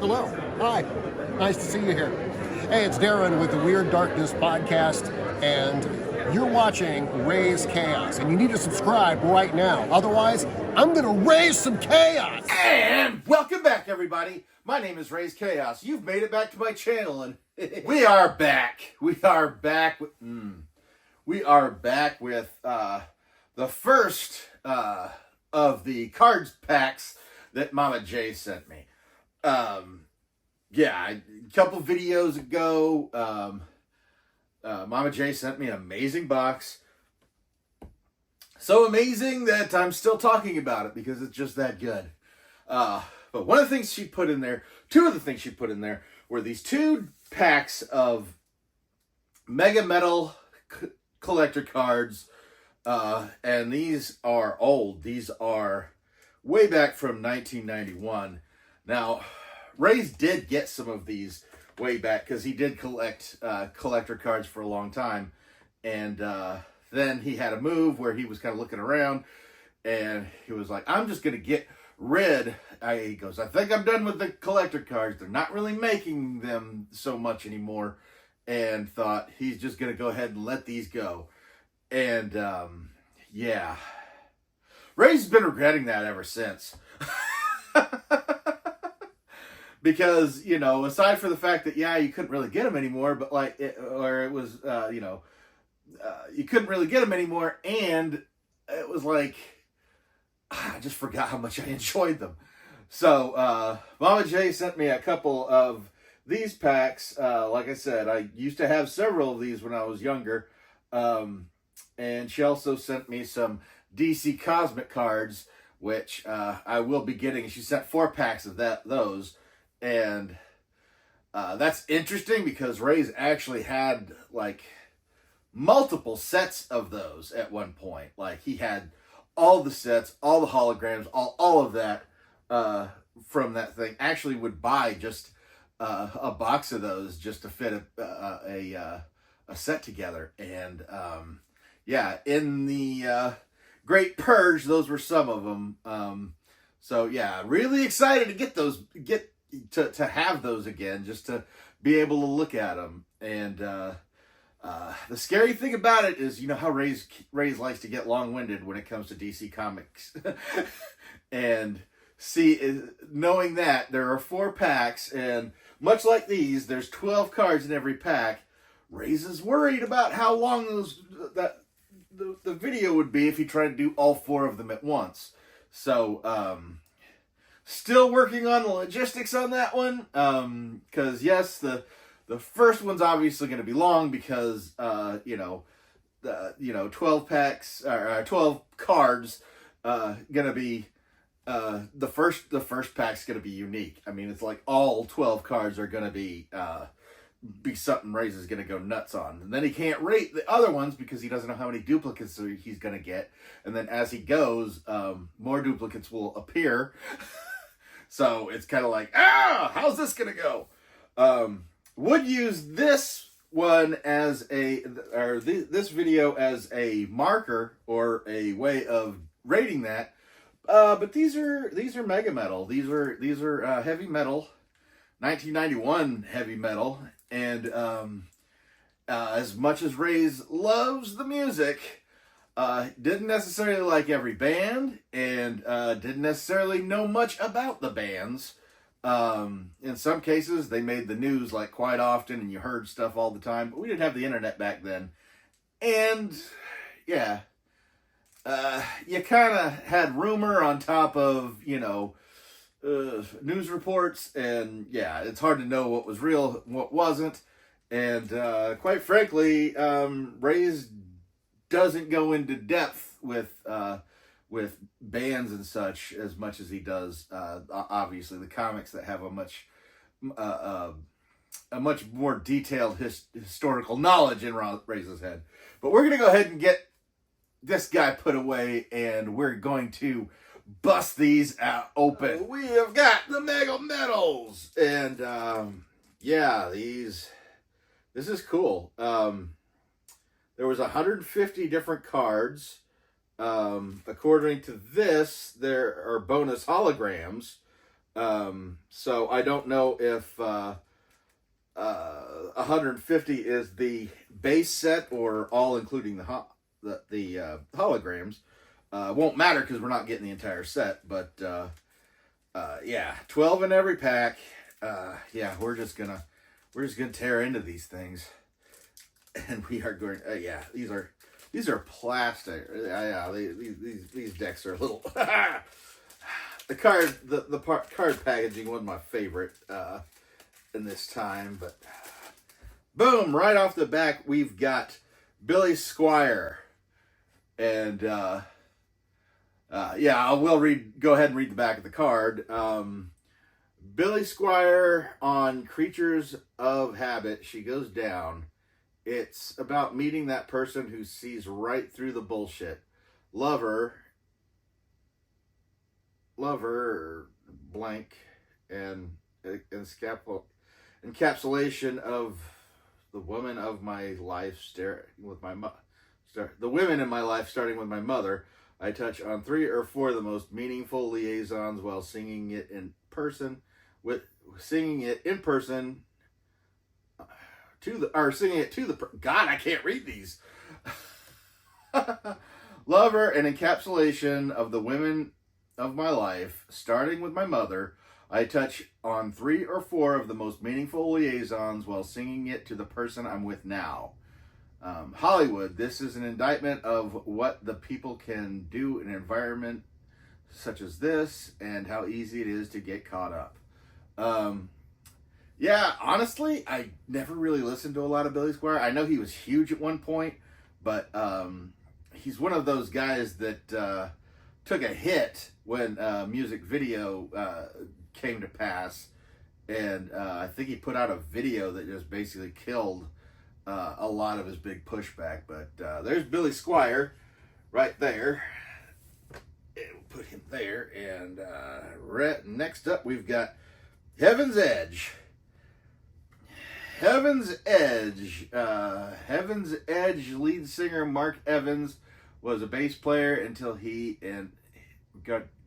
Hello. Hi. Nice to see you here. Hey, it's Darren with the Weird Darkness podcast, and you're watching Raze Chaos, and you need to subscribe right now. Otherwise, I'm going to raise some chaos. And welcome back, everybody. My name is Raze Chaos. You've made it back to my channel, and we are back. We are back with the first of the cards packs that Mama J sent me. A couple videos ago, Mama J sent me an amazing box. So amazing that I'm still talking about it because it's just that good. But one of the things she put in there, two of the things she put in there, were these two packs of MegaMetal collector cards. And these are old. These are way back from 1991. Now, Raze did get some of these way back because he did collect collector cards for a long time. And then he had a move where he was kind of looking around and he was like, I'm just going to get rid. He goes, I think I'm done with the collector cards. They're not really making them so much anymore. And thought he's just going to go ahead and let these go. And yeah, Raze has been regretting that ever since. Because, you know, aside from the fact that, yeah, you couldn't really get them anymore, but like, you couldn't really get them anymore, and it was like, I just forgot how much I enjoyed them. So, Mama J sent me a couple of these packs. Like I said, I used to have several of these when I was younger. And she also sent me some DC Cosmic cards, which I will be getting. She sent 4 packs of those. And that's interesting because Raze actually had like multiple sets of those at one point. Like he had all the sets, all the holograms, all of that from that thing. Actually would buy just a box of those just to fit a set together. And yeah, in the Great Purge, those were some of them. So yeah, really excited to get those, to have those again, just to be able to look at them. And the scary thing about it is, you know how Raze likes to get long-winded when it comes to DC Comics. And knowing that there are 4 packs, and much like these, there's 12 cards in every pack. Raze is worried about how long the video would be if he tried to do all 4 of them at once. So, still working on the logistics on that one. Because yes, the first one's obviously going to be long because 12 packs or 12 cards going to be the first pack's going to be unique. I mean, it's like all 12 cards are going to be something Raze is going to go nuts on. And then he can't rate the other ones because he doesn't know how many duplicates he's going to get. And then as he goes, more duplicates will appear. So it's kind of like, how's this going to go? Would use this one as this video as a marker or a way of rating that. But these are MegaMetal. These are heavy metal, 1991 heavy metal. And as much as Raze loves the music, didn't necessarily like every band, and didn't necessarily know much about the bands. In some cases, they made the news like quite often, and you heard stuff all the time. But we didn't have the internet back then, and yeah, you kind of had rumor on top of news reports, and yeah, it's hard to know what was real, what wasn't. And quite frankly, Raze doesn't go into depth with bands and such as much as he does obviously the comics that have a much more detailed historical knowledge in Raze's head. But we're gonna go ahead and get this guy put away, and we're going to bust these out open. We have got the MegaMetals, and yeah, this is cool. There was 150 different cards. According to this, there are bonus holograms. So I don't know if 150 is the base set or all including the holograms. Won't matter because we're not getting the entire set, but yeah, 12 in every pack. Yeah, we're just gonna tear into these things, and we are going. Yeah, these are plastic. Yeah, these decks are a little. The card packaging wasn't my favorite in this time, but boom, right off the back we've got Billy Squire, and yeah, I will go ahead and read the back of the card. Billy Squire on Creatures of Habit. She goes down. It's about meeting that person who sees right through the bullshit. Lover, blank, and encapsulation of the woman of my life, the women in my life, starting with my mother. I touch on 3 or 4 of the most meaningful liaisons while singing it in person. Singing it to the God, I can't read these. Lover, an encapsulation of the women of my life, starting with my mother. I touch on 3 or 4 of the most meaningful liaisons while singing it to the person I'm with now. Hollywood, this is an indictment of what the people can do in an environment such as this and how easy it is to get caught up. Yeah, honestly, I never really listened to a lot of Billy Squire. I know he was huge at one point, but he's one of those guys that took a hit when music video came to pass, and I think he put out a video that just basically killed a lot of his big pushback. But there's Billy Squire right there. And we'll put him there, and next up we've got Heaven's Edge. Heaven's Edge lead singer Mark Evans was a bass player until he and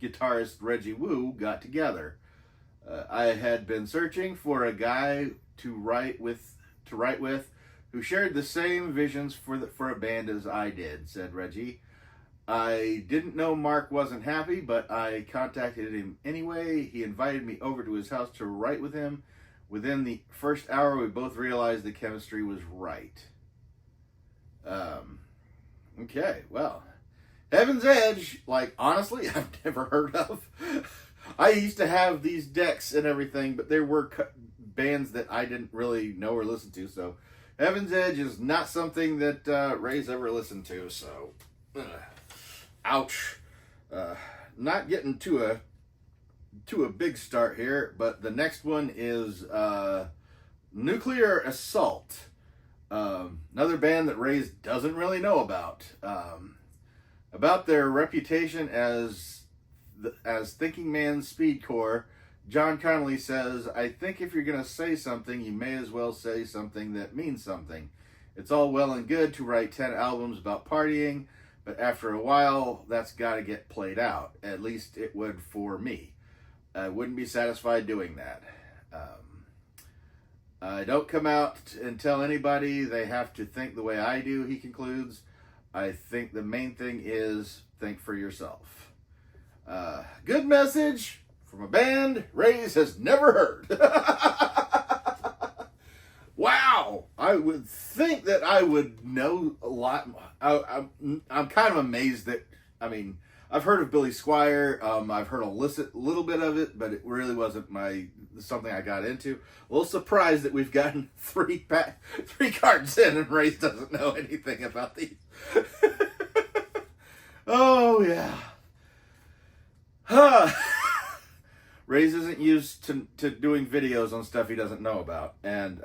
guitarist Reggie Wu got together. I had been searching for a guy to write with who shared the same visions for a band as I did, said Reggie. I didn't know Mark wasn't happy, but I contacted him anyway. He invited me over to his house to write with him. Within the first hour, we both realized the chemistry was right. Okay, well, Heaven's Edge, like, honestly, I've never heard of. I used to have these decks and everything, but there were bands that I didn't really know or listen to, so Heaven's Edge is not something that Raze ever listened to, so ouch. Not getting to a big start here, but the next one is Nuclear Assault. Another band that Raze doesn't really know about. About their reputation as thinking man's speedcore, John Connolly says, I think if you're going to say something, you may as well say something that means something. It's all well and good to write 10 albums about partying, but after a while, that's got to get played out. At least it would for me. I wouldn't be satisfied doing that. I don't come out and tell anybody they have to think the way I do, he concludes. I think the main thing is think for yourself. Good message from a band Raze has never heard. Wow! I would think that I would know a lot. I'm kind of amazed that, I mean, I've heard of Billy Squire. I've heard a little bit of it, but it really wasn't something I got into. A little surprised that we've gotten 3 cards in and Raze doesn't know anything about these. Oh yeah. Raze isn't used to doing videos on stuff he doesn't know about, and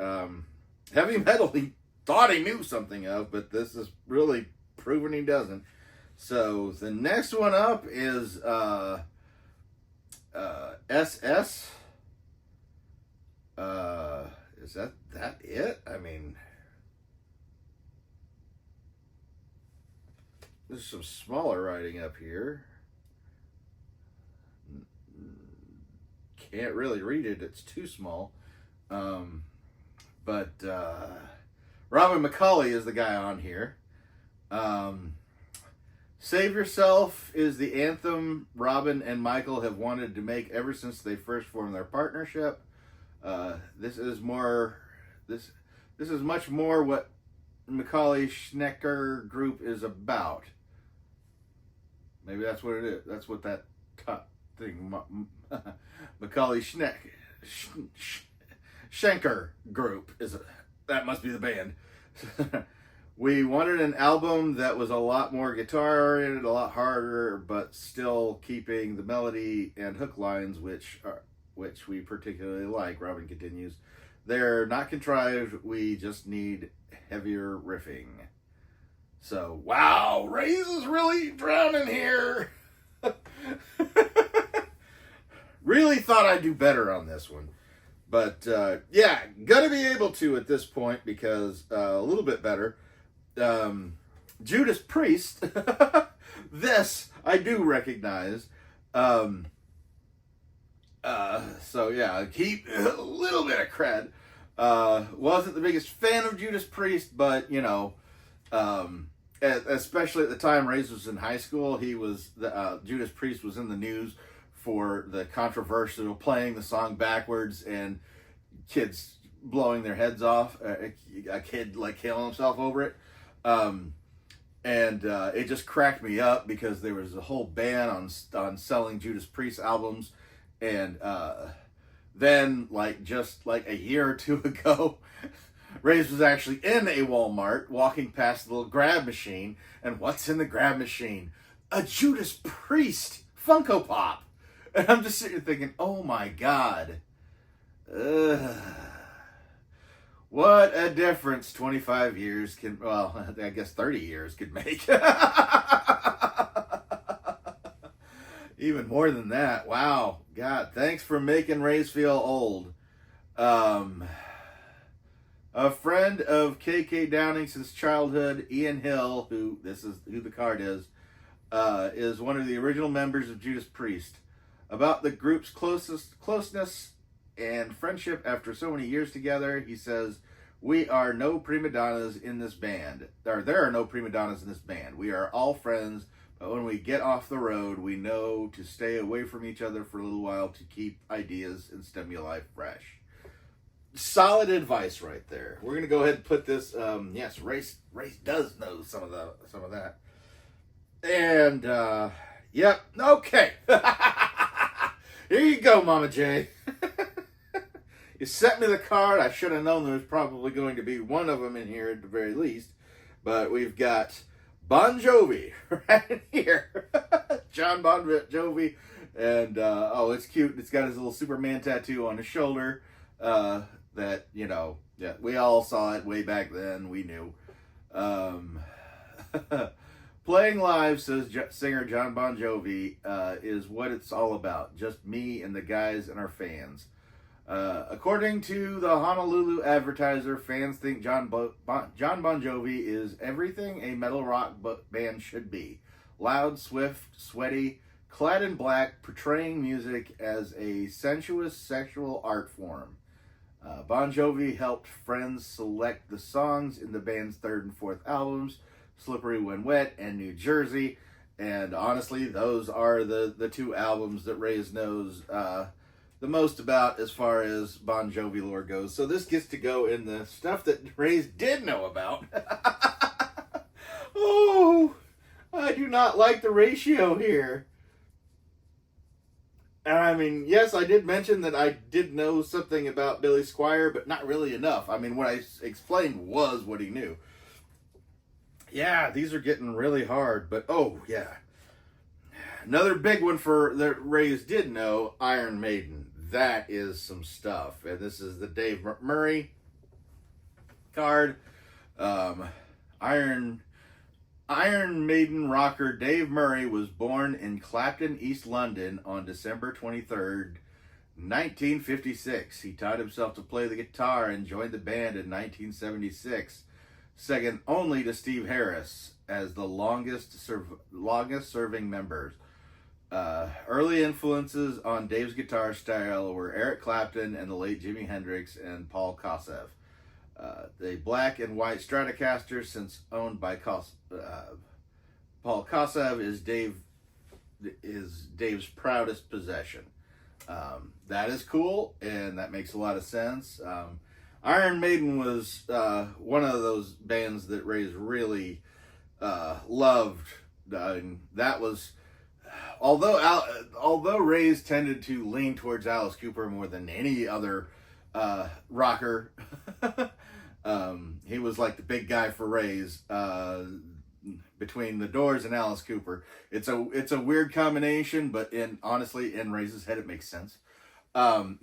heavy metal he thought he knew something of, but this is really proving he doesn't. So the next one up is SS. Is that it? I mean, there's some smaller writing up here. can't really read it. It's too small. But Robin McCauley is the guy on here. Save Yourself is the anthem Robin and Michael have wanted to make ever since they first formed their partnership. This is much more what Macaulay Schnecker Group is about. Maybe that's what it is. That's what that top thing, Macaulay Schenker Group is. That must be the band. We wanted an album that was a lot more guitar oriented, a lot harder, but still keeping the melody and hook lines, which we particularly like. Robin continues, they're not contrived. We just need heavier riffing. So, wow, Raze is really drowning here. Really thought I'd do better on this one. But, yeah, gonna be able to at this point because a little bit better. Judas Priest, this I do recognize. So, yeah, keep a little bit of cred. Wasn't the biggest fan of Judas Priest, but, you know, especially at the time Raze was in high school, Judas Priest was in the news for the controversial playing the song backwards and kids blowing their heads off, a kid like killing himself over it. It just cracked me up because there was a whole ban on selling Judas Priest albums. And then, just a year or two ago, Raze was actually in a Walmart walking past the little grab machine. And what's in the grab machine? A Judas Priest Funko Pop. And I'm just sitting here thinking, oh my God. What a difference 25 years can, well, I guess 30 years could make. Even more than that. Wow. God, thanks for making Raze feel old. A friend of KK Downing since childhood, Ian Hill, this is who the card is one of the original members of Judas Priest. About the group's closeness and friendship after so many years together, he says, we are no prima donnas in this band. There are no prima donnas in this band. We are all friends, but when we get off the road, we know to stay away from each other for a little while to keep ideas and stimuli fresh. Solid advice right there. We're going to go ahead and put this, yes, Raze does know some of that. And, yep, okay. Here you go, Mama J. You sent me the card. I should have known there was probably going to be one of them in here at the very least. But we've got Bon Jovi right here. John Bon Jovi. And, oh, it's cute. It's got his little Superman tattoo on his shoulder. That, you know, yeah, we all saw it way back then. We knew. Playing live, says singer John Bon Jovi, is what it's all about. Just me and the guys and our fans. According to the Honolulu Advertiser, fans think John Bon Jovi is everything a metal rock band should be. Loud, swift, sweaty, clad in black, portraying music as a sensuous sexual art form. Bon Jovi helped friends select the songs in the band's third and fourth albums, Slippery When Wet and New Jersey. And honestly, those are the two albums that Raze knows the most about as far as Bon Jovi lore goes. So this gets to go in the stuff that Raze did know about. Oh, I do not like the ratio here. And I mean, yes, I did mention that I did know something about Billy Squier, but not really enough. I mean, what I explained was what he knew. Yeah, these are getting really hard, but oh, yeah. Another big one that Raze did know, Iron Maiden. That is some stuff. And this is the Dave Murray card. Iron Maiden rocker Dave Murray was born in Clapton, East London on December 23rd, 1956. He taught himself to play the guitar and joined the band in 1976, second only to Steve Harris as the longest serving members. Early influences on Dave's guitar style were Eric Clapton and the late Jimi Hendrix and Paul Kossoff. The black and white Stratocaster, since owned by Paul Kossoff, is Dave's proudest possession. That is cool, and that makes a lot of sense. Iron Maiden was one of those bands that Raze really loved. That was, although Raze tended to lean towards Alice Cooper more than any other rocker, he was like the big guy for Raze. Between the Doors and Alice Cooper, it's a weird combination, but honestly, in Raze's head, it makes sense. But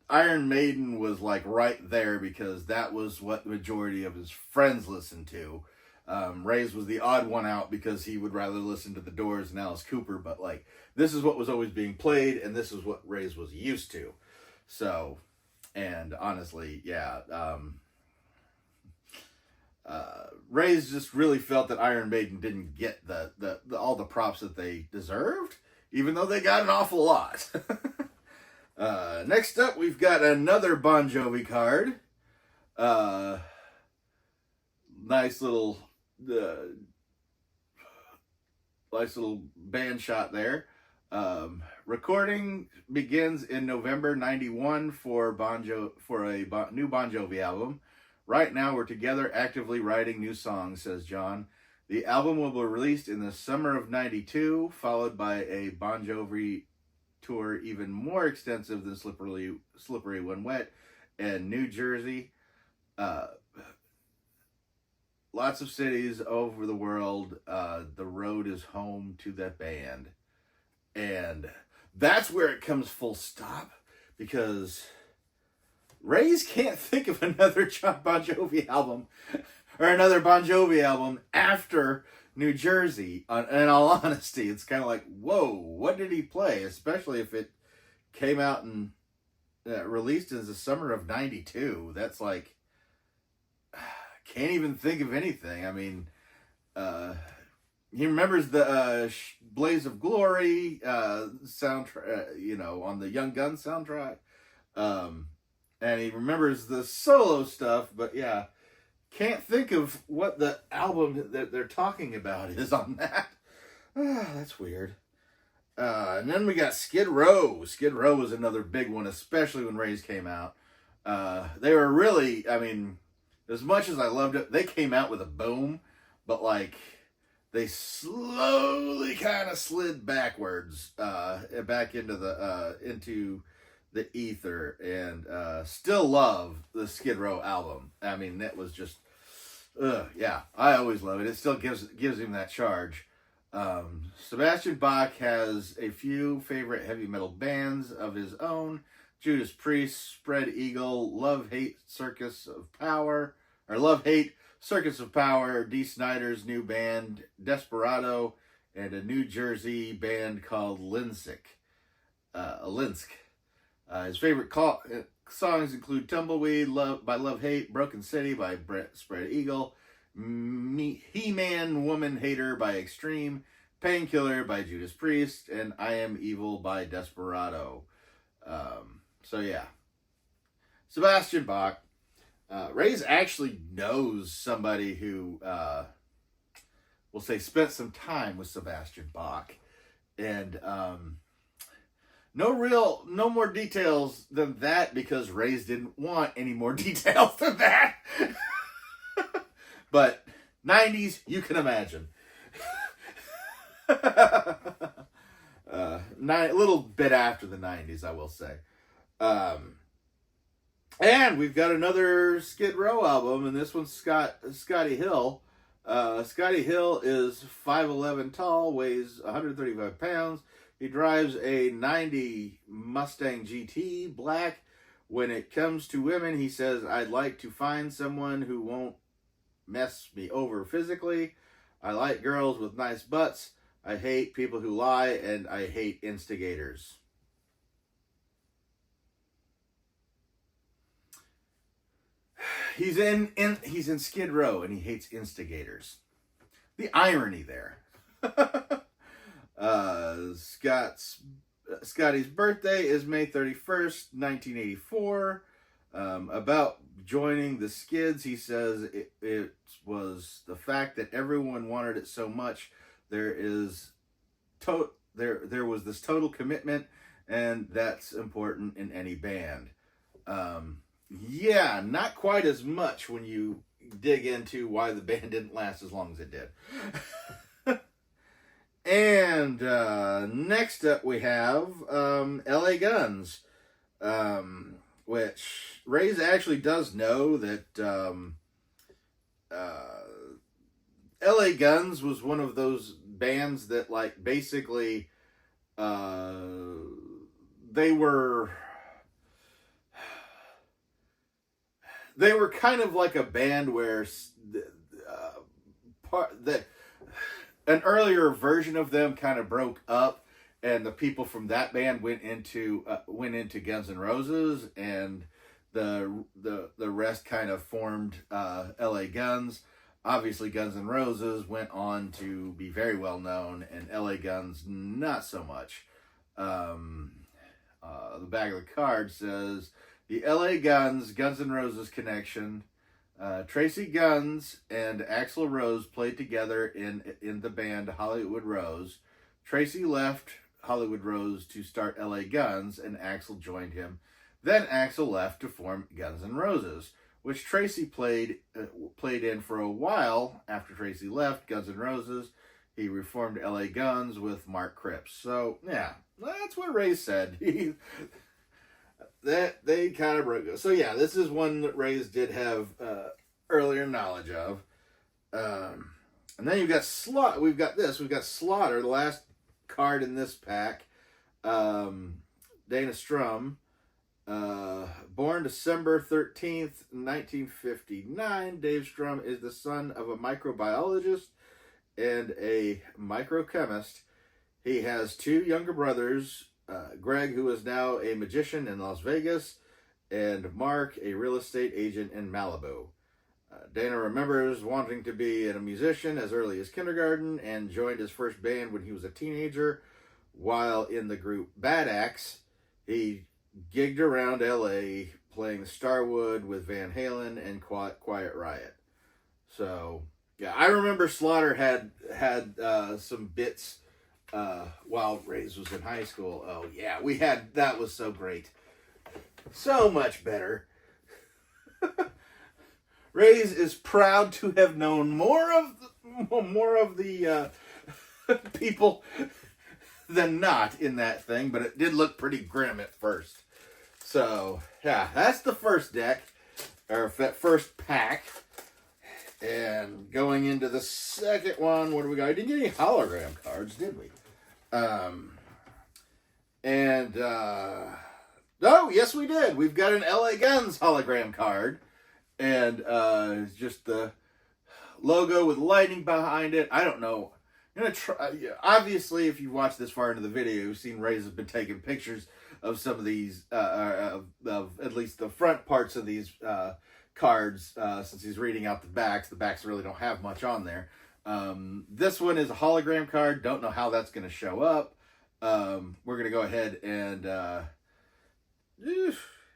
Iron Maiden was like right there because that was what the majority of his friends listened to. Raze was the odd one out because he would rather listen to the Doors and Alice Cooper, but like this is what was always being played, and this is what Raze was used to. So, and honestly, Raze just really felt that Iron Maiden didn't get the all the props that they deserved, even though they got an awful lot. Next up, we've got another Bon Jovi card. Nice little band shot there. Recording begins in November '91 for a new Bon Jovi album. Right now, we're together actively writing new songs, says John. The album will be released in the summer of '92, followed by a Bon Jovi tour even more extensive than Slippery When Wet and New Jersey. Lots of cities over the world. The road is home to that band. And that's where it comes full stop, because Raze can't think of another Bon Jovi album or another Bon Jovi album after New Jersey. In all honesty, it's kind of like, whoa, what did he play? Especially if it came out and released in the summer of '92. That's like, can't even think of anything. I mean, he remembers the Blaze of Glory soundtrack, on the Young Guns soundtrack. And he remembers the solo stuff, but yeah, can't think of what the album that they're talking about is on that. That's weird. And then we got Skid Row. Skid Row was another big one, especially when Raze came out. They were really, I mean, as much as I loved it, they came out with a boom, but like, they slowly kind of slid backwards, back into the ether, and still love the Skid Row album. I mean, that was just, I always love it. It still gives him that charge. Sebastian Bach has a few favorite heavy metal bands of his own: Judas Priest, Spread Eagle, Love Hate Circus of Power, Dee Snider's new band Desperado, and a New Jersey band called Linsk. His favorite songs include Tumbleweed by Love Hate, Broken City by Spread Eagle, He-Man Woman Hater by Extreme, Painkiller by Judas Priest, and I Am Evil by Desperado. Sebastian Bach. Raze actually knows somebody who, we'll say, spent some time with Sebastian Bach. And no more details than that, because Raze didn't want any more details than that. But 90s, you can imagine. A little bit after the 90s, I will say. And we've got another Skid Row album, and this one's Scotty Hill. Scotty Hill is 5'11" tall, weighs 135 pounds. He drives a 90 Mustang GT, black. When it comes to women, he says, I'd like to find someone who won't mess me over physically. I like girls with nice butts. I hate people who lie, and I hate instigators. He's in Skid Row, and he hates instigators. the irony there. Scotty's birthday is May 31st, 1984. About joining the Skids, he says it was the fact that everyone wanted it so much. There was this total commitment, and that's important in any band. Yeah, not quite as much when you dig into why the band didn't last as long as it did. And next up we have LA Guns, which Raze actually does know that LA Guns was one of those bands that, like, basically they were kind of like a band where an earlier version of them kind of broke up, and the people from that band went into Guns N' Roses, and the rest kind of formed LA Guns. Obviously, Guns N' Roses went on to be very well known, and LA Guns not so much. The back of the card says the LA Guns N' Roses connection. Tracy Guns and Axl Rose played together in the band Hollywood Rose. Tracy left Hollywood Rose to start LA Guns, and Axl joined him. Then Axl left to form Guns N' Roses, which Tracy played in for a while. After Tracy left Guns N' Roses, he reformed LA Guns with Mark Cripps. So, yeah, that's what Raze said. That they kind of broke. So yeah, this is one that Raze did have earlier knowledge of. And then you've got We've got Slaughter, the last card in this pack. Dana Strum, born December 13th, 1959. Dave Strum is the son of a microbiologist and a microchemist. He has two younger brothers, Greg, who is now a magician in Las Vegas, and Mark, a real estate agent in Malibu. Dana remembers wanting to be a musician as early as kindergarten and joined his first band when he was a teenager. While in the group Bad Axe, he gigged around LA playing Starwood with Van Halen and Quiet Riot. So, yeah, I remember Slaughter had some bits while Raze was in high school. Oh yeah, that was so great. So much better. Raze is proud to have known more of the people than not in that thing, but it did look pretty grim at first. So, yeah, that's the first deck, or first pack. And going into the second one, what do we got? I didn't get any hologram cards, did we? Oh, yes, we did. We've got an LA Guns hologram card. And just the logo with lightning behind it. I don't know. I'm gonna try. Obviously, if you've watched this far into the video, you've seen Raze has been taking pictures of some of these, of at least the front parts of these cards, since he's reading out the backs. The backs really don't have much on there. This one is a hologram card. Don't know how that's going to show up. We're going to go ahead and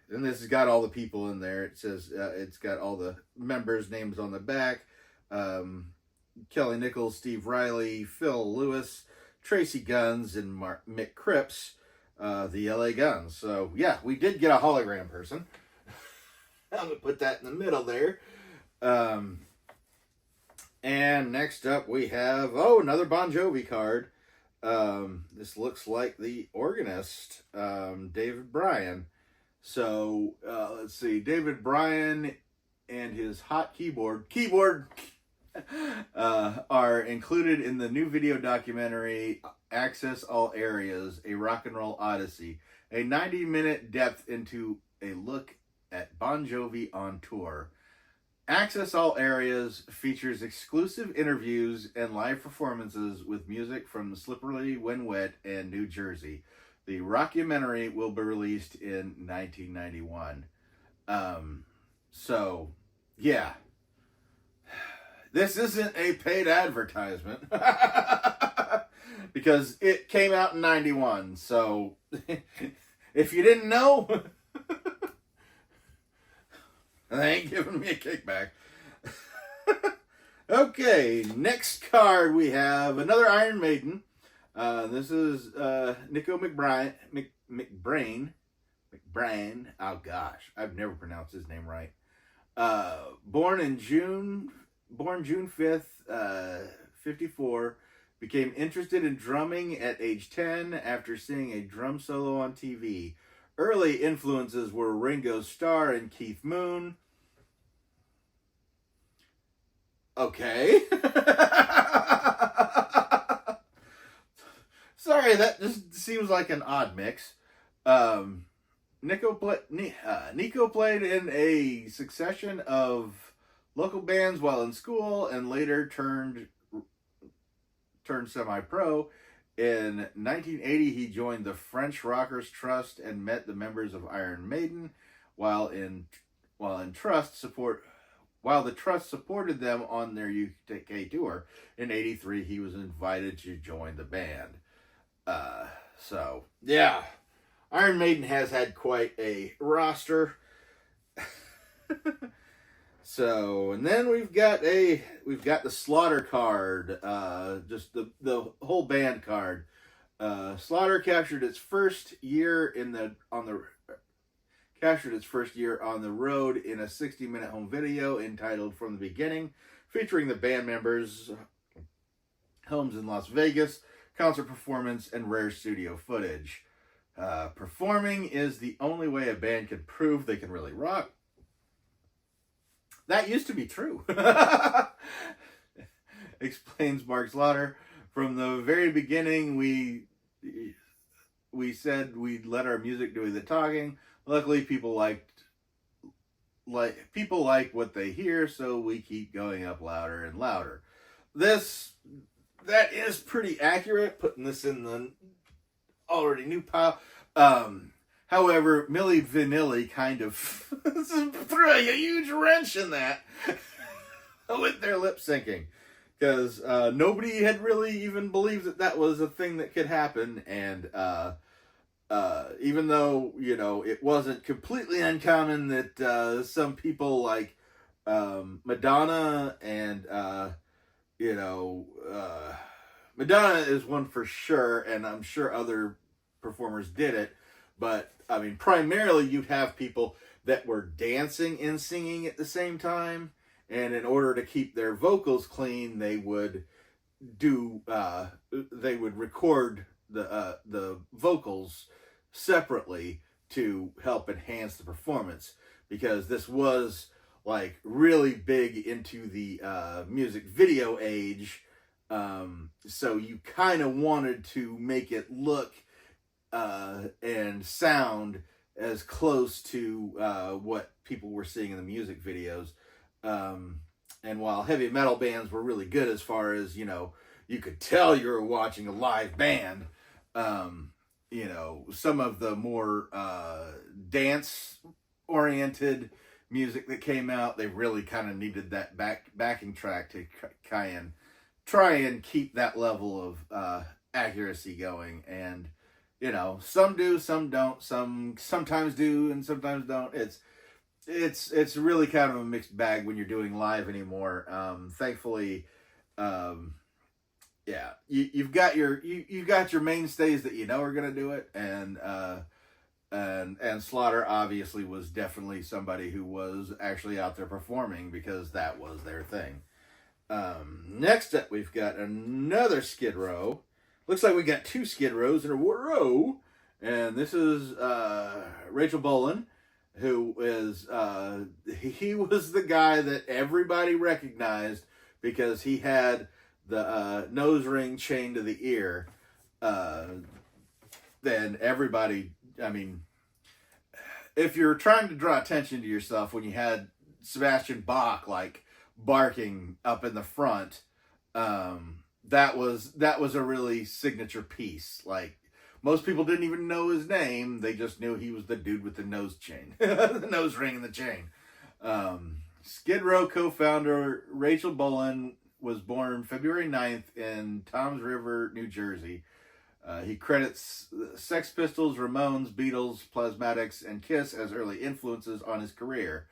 this has got all the people in there. It says it's got all the members' names on the back. Kelly Nichols, Steve Riley, Phil Lewis, Tracy Guns, and Mick Cripps, the LA Guns. So, yeah, we did get a hologram person. I'm going to put that in the middle there. And next up we have, another Bon Jovi card. This looks like the organist, David Bryan. So, let's see, David Bryan and his hot keyboard are included in the new video documentary, Access All Areas, A Rock and Roll Odyssey, a 90-minute depth into a look at Bon Jovi on tour. Access All Areas features exclusive interviews and live performances with music from Slippery When Wet and New Jersey. The rockumentary will be released in 1991. So, yeah. This isn't a paid advertisement because it came out in 91. So if you didn't know, they ain't giving me a kickback. Okay, next card we have another Iron Maiden. This is Nico McBrain. Oh gosh, I've never pronounced his name right. Born June 5th, 54. Became interested in drumming at age 10 after seeing a drum solo on TV. Early influences were Ringo Starr and Keith Moon. Okay. Sorry, that just seems like an odd mix. Nico played in a succession of local bands while in school and later turned semi-pro. In 1980, he joined the French Rockers Trust and met the members of Iron Maiden. While the Trust supported them on their UK tour, in 83 he was invited to join the band. So yeah, Iron Maiden has had quite a roster. So, and then we've got the Slaughter card, just the whole band card. Slaughter captured its first year on the road in a 60-minute home video entitled "From the Beginning," featuring the band members' homes in Las Vegas, concert performance, and rare studio footage. Performing is the only way a band can prove they can really rock. That used to be true, explains Mark Slaughter. From the very beginning, we said we'd let our music do the talking. Luckily, people like what they hear, so we keep going up louder and louder. That is pretty accurate, putting this in the already new pile. However, Milli Vanilli kind of threw a huge wrench in that with their lip syncing, because nobody had really even believed that was a thing that could happen, and even though, it wasn't completely uncommon that some people like Madonna and Madonna is one for sure, and I'm sure other performers did it, but I mean, primarily you'd have people that were dancing and singing at the same time, and in order to keep their vocals clean, they would record the vocals separately to help enhance the performance, because this was like really big into the music video age. So you kind of wanted to make it look and sound as close to what people were seeing in the music videos. And while heavy metal bands were really good as far as, you could tell you were watching a live band, some of the more dance-oriented music that came out, they really kind of needed that backing track to try and keep that level of accuracy going. And some do, some don't, some sometimes do and sometimes don't. It's really kind of a mixed bag when you're doing live anymore. Thankfully, you've got your mainstays that are gonna do it, and Slaughter obviously was definitely somebody who was actually out there performing, because that was their thing. Next up, we've got another Skid Row. Looks like we got two Skid Rows in a row, and this is Rachel Bolan, who is he was the guy that everybody recognized because he had the nose ring chained to the ear. Then everybody, I mean, if you're trying to draw attention to yourself, when you had Sebastian Bach like barking up in the front, that was a really signature piece. Like, most people didn't even know his name; they just knew he was the dude with the nose chain, the nose ring and the chain. Skid Row co-founder Rachel Bolan was born February 9th in Toms River, New Jersey. He credits Sex Pistols, Ramones, Beatles, Plasmatics, and Kiss as early influences on his career.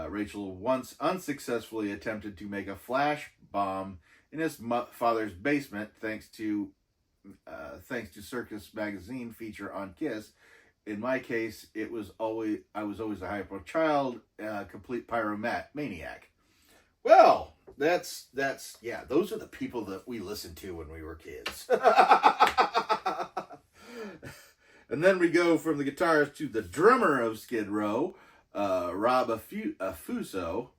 Rachel once unsuccessfully attempted to make a flash bomb in his father's basement thanks to Circus Magazine feature on Kiss. In my case, I was always a hyper child, complete pyromaniac. Well, that's yeah, those are the people that we listened to when we were kids. And then we go from the guitarist to the drummer of Skid Row, Rob Affuso.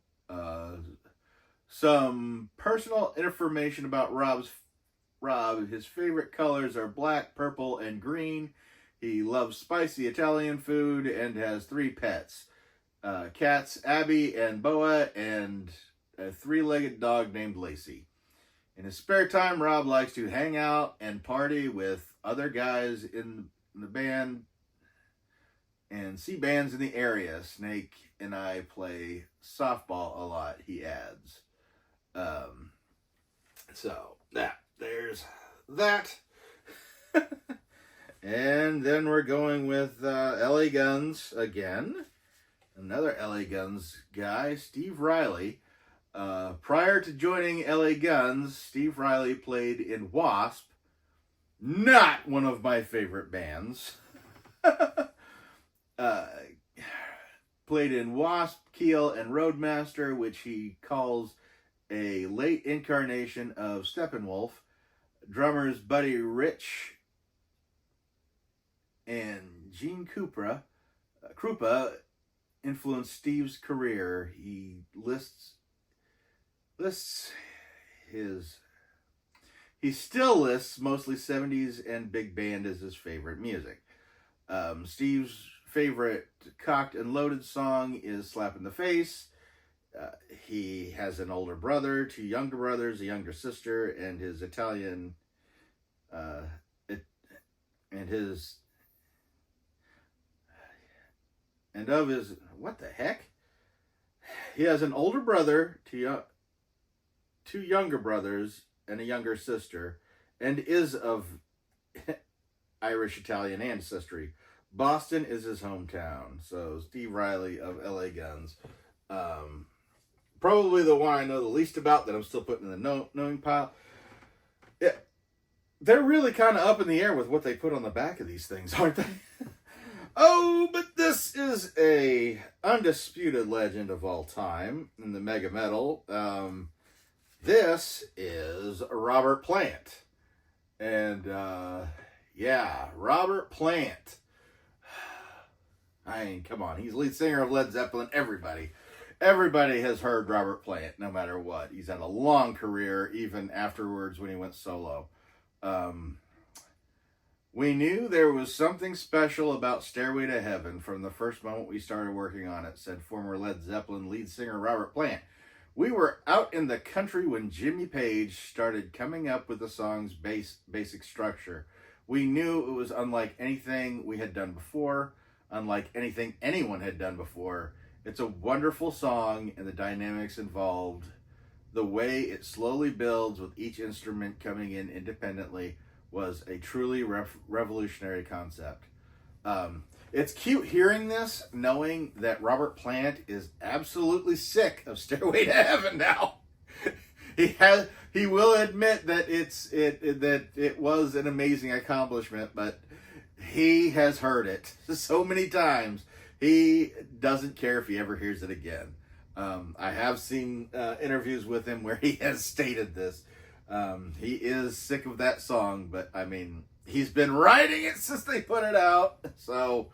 Some personal information about Rob. His favorite colors are black, purple, and green. He loves spicy Italian food and has 3 pets. Cats, Abby and Boa, and a 3-legged dog named Lacey. In his spare time, Rob likes to hang out and party with other guys in the band and see bands in the area. Snake and I play softball a lot, he adds. So, there's that. And then we're going with LA Guns again. Another LA Guns guy, Steve Riley. Prior to joining LA Guns, Steve Riley played in Wasp. Not one of my favorite bands. Played in Wasp, Keel, and Roadmaster, which he calls a late incarnation of Steppenwolf. Drummers Buddy Rich and Gene Krupa influenced Steve's career. He still lists mostly 70s and big band as his favorite music. Steve's favorite Cocked and Loaded song is Slap in the Face. He has an older brother, 2 younger brothers, a younger sister, and his Italian what the heck? He has an older brother, 2 younger brothers, and a younger sister, and is of Irish-Italian ancestry. Boston is his hometown. So Steve Riley of LA Guns. Probably the one I know the least about that I'm still putting in the knowing pile. Yeah, they're really kind of up in the air with what they put on the back of these things, aren't they? Oh, but this is a undisputed legend of all time in the MegaMetal. This is Robert Plant. And, Robert Plant. I mean, come on. He's lead singer of Led Zeppelin. Everybody has heard Robert Plant, no matter what. He's had a long career, even afterwards when he went solo. We knew there was something special about Stairway to Heaven from the first moment we started working on it, said former Led Zeppelin lead singer Robert Plant. We were out in the country when Jimmy Page started coming up with the song's basic structure. We knew it was unlike anything we had done before, unlike anything anyone had done before. It's a wonderful song, and the dynamics involved, the way it slowly builds with each instrument coming in independently, was a truly revolutionary concept. It's cute hearing this, knowing that Robert Plant is absolutely sick of Stairway to Heaven now. He will admit that it was an amazing accomplishment, but he has heard it so many times. He doesn't care if he ever hears it again. I have seen interviews with him where he has stated this. He is sick of that song, but I mean, he's been writing it since they put it out, so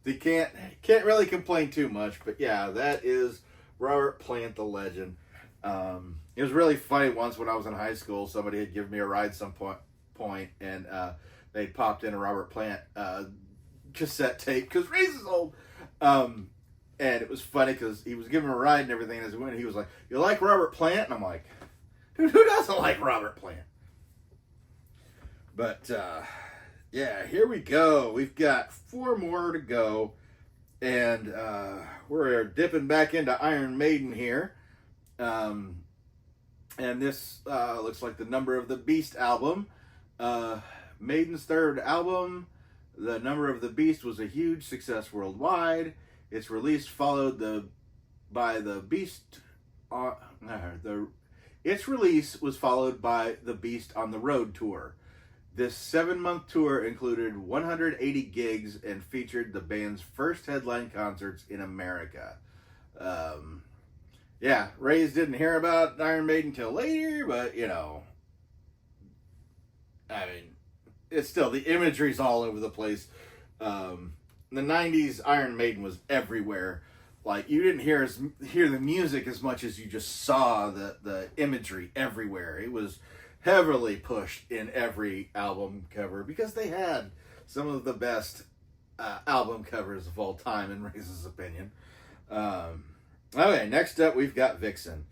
they can't really complain too much. But yeah, that is Robert Plant, the legend. It was really funny once when I was in high school. Somebody had given me a ride some point, and they popped in a Robert Plant cassette tape because Raze is old. And it was funny because he was giving a ride and everything, and as we went, he was like, "You like Robert Plant?" And I'm like, "Dude, who doesn't like Robert Plant?" But yeah, here we go. We've got 4 more to go. And we're dipping back into Iron Maiden here. And this looks like the Number of the Beast album. Maiden's third album, The Number of the Beast, was a huge success worldwide. Its release Its release was followed by the Beast on the Road tour. This 7-month tour included 180 gigs and featured the band's first headline concerts in America. Yeah, Raze didn't hear about Iron Maiden till later, but, you know, I mean, it's still, the imagery's all over the place. In the 90s, Iron Maiden was everywhere. Like, you didn't hear the music as much as you just saw the imagery everywhere. It was heavily pushed in every album cover because they had some of the best album covers of all time, in Raze's opinion. Okay, next up we've got Vixen.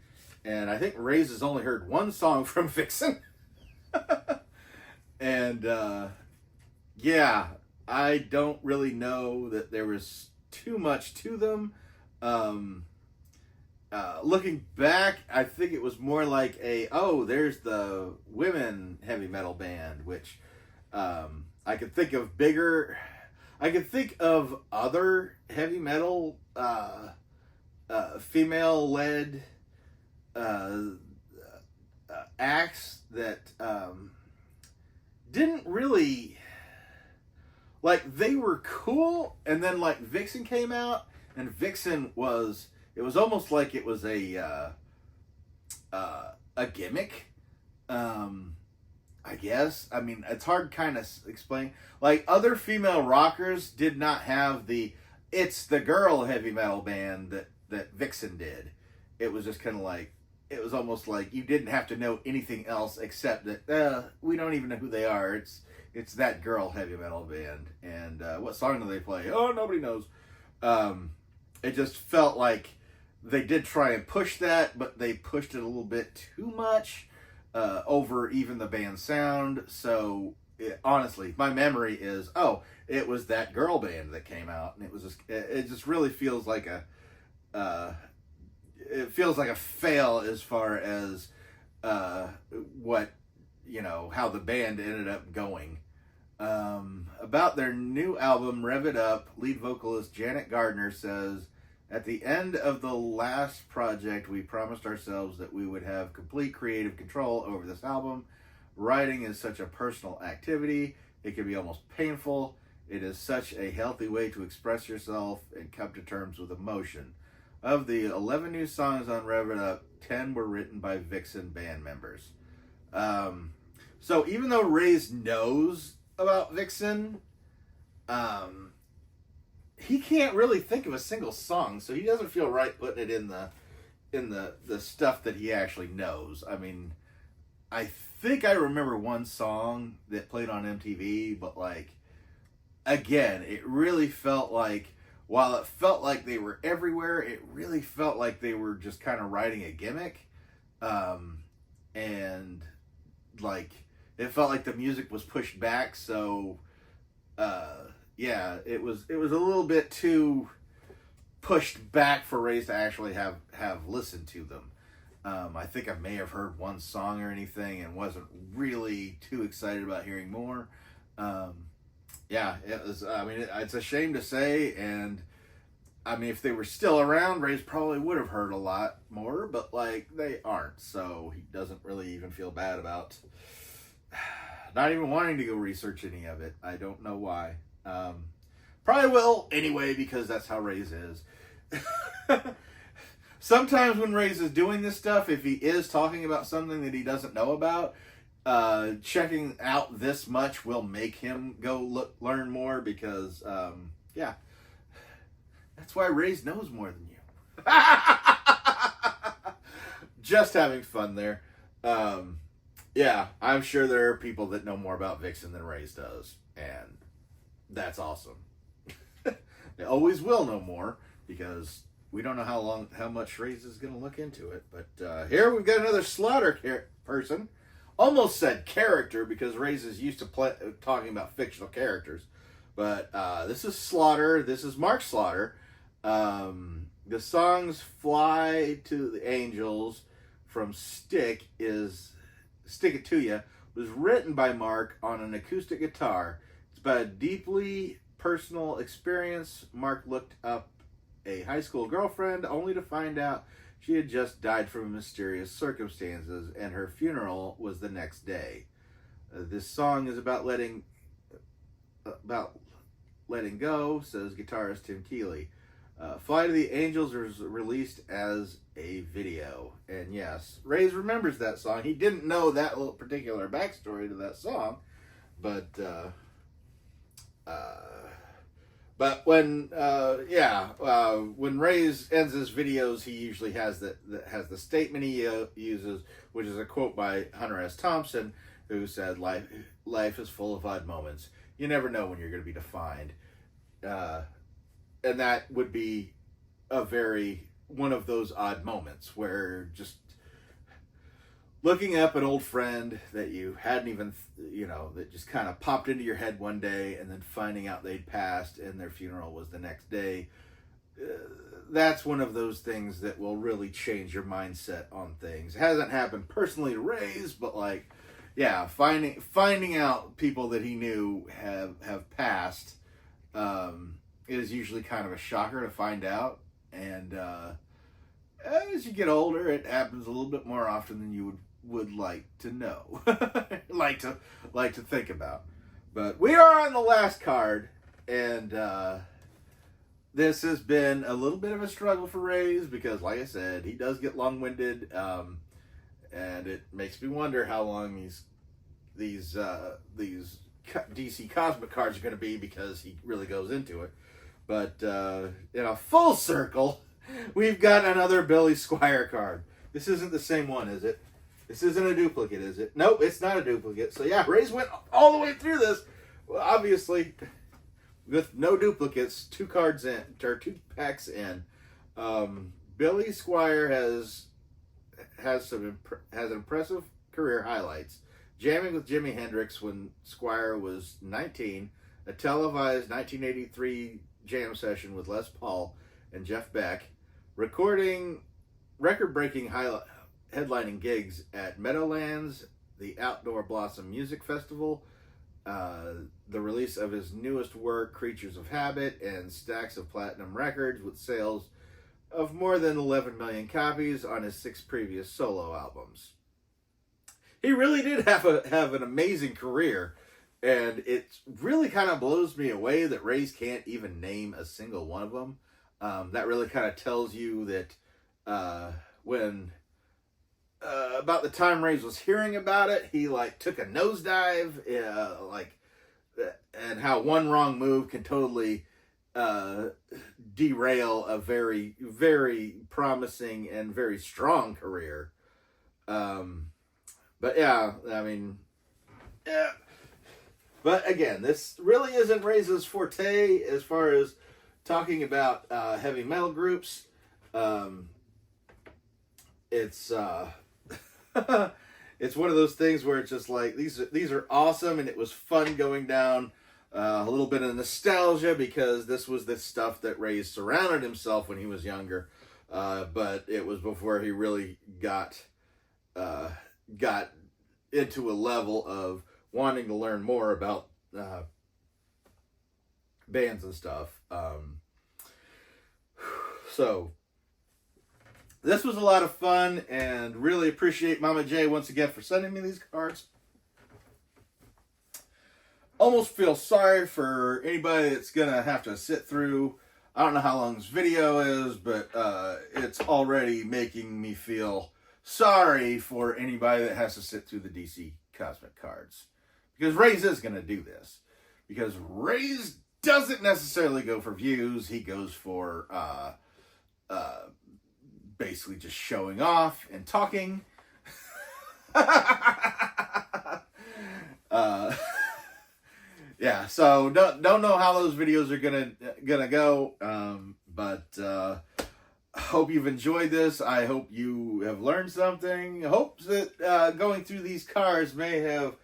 And I think Raze has only heard one song from Vixen. And, yeah, I don't really know that there was too much to them. Looking back, I think it was more like there's the women heavy metal band, which I could think of bigger. I could think of other heavy metal female-led acts that didn't really, like, they were cool, and then like Vixen came out, and Vixen was, it was almost like it was a gimmick, I guess. I mean, it's hard kind of explain. Like, other female rockers did not have it's the girl heavy metal band that Vixen did. It was just kind of like, it was almost like you didn't have to know anything else except that we don't even know who they are. It's that girl heavy metal band. And what song do they play? Oh, nobody knows. It just felt like they did try and push that, but they pushed it a little bit too much over even the band's sound. So honestly, my memory is, it was that girl band that came out, and it just really feels like it feels like a fail as far as what, you know, how the band ended up going. About their new album, Rev It Up, lead vocalist Janet Gardner says, "At the end of the last project, we promised ourselves that we would have complete creative control over this album. Writing is such a personal activity. It can be almost painful. It is such a healthy way to express yourself and come to terms with emotion. Of the 11 new songs on Rev It Up, 10 were written by Vixen band members." So even though Raze knows about Vixen, he can't really think of a single song, so he doesn't feel right putting it in the stuff that he actually knows. I mean, I think I remember one song that played on MTV, but like, again, it really felt like, while it felt like they were everywhere, it really felt like they were just kind of writing a gimmick. And like, it felt like the music was pushed back. So, yeah, it was a little bit too pushed back for Raze to actually have listened to them. I think I may have heard one song or anything and wasn't really too excited about hearing more. Yeah, it was, I mean, it's a shame to say, and I mean, if they were still around, Raze probably would have heard a lot more, but like, they aren't, so he doesn't really even feel bad about not even wanting to go research any of it. I don't know why. Probably will anyway, because that's how Raze is. Sometimes when Raze is doing this stuff, if he is talking about something that he doesn't know about, checking out this much will make him go learn more, because yeah, that's why Raze knows more than you. Just having fun there. Yeah, I'm sure there are people that know more about Vixen than Raze does, and that's awesome. They always will know more, because we don't know how much Raze is going to look into it. But here we've got another Slaughter person. Almost said character, because Raze is used to talking about fictional characters. But this is Slaughter. This is Mark Slaughter. The songs Fly to the Angels from Stick It To Ya was written by Mark on an acoustic guitar. It's about a deeply personal experience. Mark looked up a high school girlfriend only to find out she had just died from mysterious circumstances, and her funeral was the next day. This song is about letting go, says guitarist Tim Keeley. Fly to the Angels was released as a video. And yes, Raze remembers that song. He didn't know that little particular backstory to that song. But when Raze ends his videos, he usually has the statement he uses, which is a quote by Hunter S. Thompson, who said, life is full of odd moments. You never know when you're going to be defined. And that would be one of those odd moments where just looking up an old friend that you hadn't even, that just kind of popped into your head one day, and then finding out they'd passed and their funeral was the next day. That's one of those things that will really change your mindset on things. It hasn't happened personally to Raze, but finding out people that he knew have passed, is usually kind of a shocker to find out. And as you get older, it happens a little bit more often than you would like to know, like to think about. But we are on the last card, and this has been a little bit of a struggle for Raze because, like I said, he does get long-winded, and it makes me wonder how long these DC Cosmic cards are going to be, because he really goes into it. But in a full circle, we've got another Billy Squier card. This isn't the same one, is it? This isn't a duplicate, is it? Nope, it's not a duplicate. So yeah, Raze went all the way through this, well, obviously, with no duplicates, 2 packs in. Billy Squier has impressive career highlights. Jamming with Jimi Hendrix when Squier was 19, a televised 1983 jam session with Les Paul and Jeff Beck, record-breaking headlining gigs at Meadowlands, the Outdoor Blossom Music Festival, the release of his newest work, Creatures of Habit, and stacks of platinum records with sales of more than 11 million copies on his 6 previous solo albums. He really did have an amazing career, and it really kind of blows me away that Raze can't even name a single one of them. That really kind of tells you that when about the time Raze was hearing about it, he took a nosedive, and how one wrong move can totally derail a very, very promising and very strong career. But yeah, I mean, yeah. But again, this really isn't Raze's forte as far as talking about heavy metal groups. It's it's one of those things where it's just like these are awesome, and it was fun going down a little bit of nostalgia because this was the stuff that Raze surrounded himself when he was younger. But it was before he really got into a level of wanting to learn more about bands and stuff. So this was a lot of fun, and really appreciate Mama J once again for sending me these cards. Almost feel sorry for anybody that's gonna have to sit through. I don't know how long this video is, but it's already making me feel sorry for anybody that has to sit through the DC Cosmic cards. Because Raze is going to do this. Because Raze doesn't necessarily go for views. He goes for basically just showing off and talking. Yeah, so don't know how those videos are gonna go, but hope you've enjoyed this. I hope you have learned something. Hope that going through these cards may have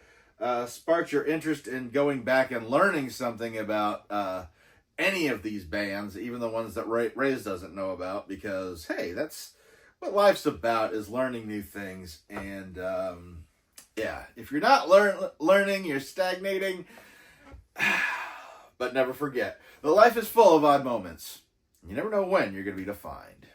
sparked your interest in going back and learning something about any of these bands, even the ones that Raze doesn't know about, because, hey, that's what life's about, is learning new things. And, yeah, if you're not learning, you're stagnating. But never forget, the life is full of odd moments. You never know when you're going to be defined.